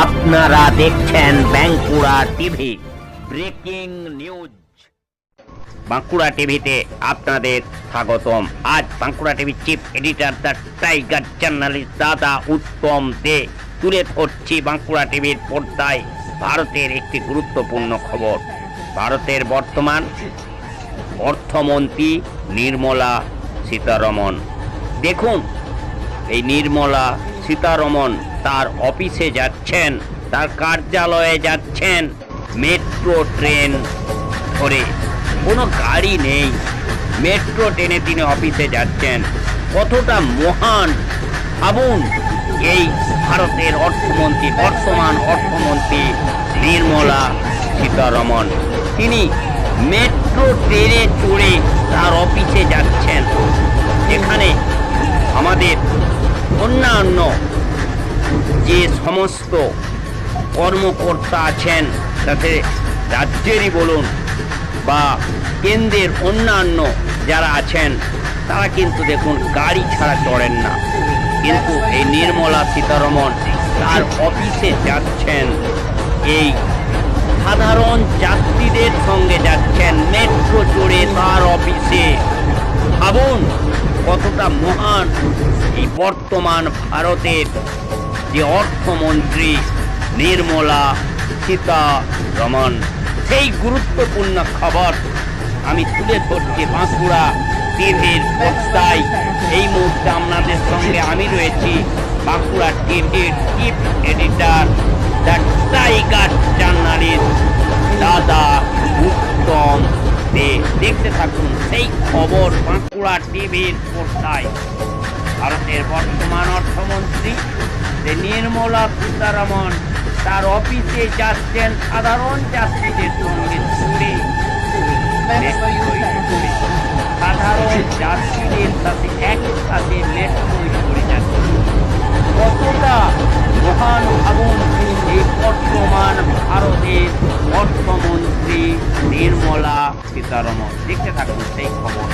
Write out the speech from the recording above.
আপনারা দেখছেন Bankura TV breaking news. Bankura টিভিতে আপনাদের স্বাগতম। আজ বাঁকুড়া টিভির chief editor the tiger journalist দাদা উত্তম দে তুলে ধরছি বাঁকুড়া টিভির পর্দায় ভারতের একটি গুরুত্বপূর্ণ খবর। ভারতের বর্তমান অর্থমন্ত্রী নির্মলা সীতারমণ। দেখুন, এই নির্মলা সীতারমণ তার অফিসে যাচ্ছেন, তার কার্যালয়ে যাচ্ছেন মেট্রো ট্রেন ধরে। কোনো গাড়ি নেই, মেট্রো ট্রেনে তিনি অফিসে যাচ্ছেন। কতটা মহান ভাবুন এই ভারতের অর্থমন্ত্রী, বর্তমান অর্থমন্ত্রী নির্মলা সীতারমণ। তিনি মেট্রো ট্রেনে চড়ে তার অফিসে যাচ্ছেন, যেখানে আমাদের অন্যান্য যে সমস্ত কর্মকর্তা আছেন, তাতে রাজ্যেরই বলুন বা কেন্দ্রের অন্যান্য যারা আছেন, তারা কিন্তু দেখুন গাড়ি ছাড়া চড়েন না। কিন্তু এই নির্মলা সীতারমণ তার অফিসে যাচ্ছেন, এই সাধারণ যাত্রীদের সঙ্গে যাচ্ছেন মেট্রো চড়ে তার অফিসে। ভাবুন কতটা মহান এই বর্তমান ভারতের যে অর্থমন্ত্রী নির্মলা সীতারমণ। সেই গুরুত্বপূর্ণ খবর আমি তুলে ধরছি বাঁকুড়া টিভির পর্দায়। এই মুহূর্তে আপনাদের সঙ্গে আমি রয়েছি বাঁকুড়া টিভির chief editor the tiger journalist দাদা উত্তম দে। দেখতে থাকুন সেই খবর বাঁকুড়া টিভির পর্দায়। ভারতের বর্তমান অর্থমন্ত্রী নির্মলা সীতারমণ তার অফিসে যাচ্ছেন সাধারণ যাত্রীদের সঙ্গে ঘুরে, সাধারণ যাত্রীদের সাথে একসাথে মেট্রোয় ঘুরে যাচ্ছেন। কতটা মহান ভাবুন এই বর্তমান ভারতের অর্থমন্ত্রী নির্মলা সীতারমণ। দেখতে থাকুন সেই খবর।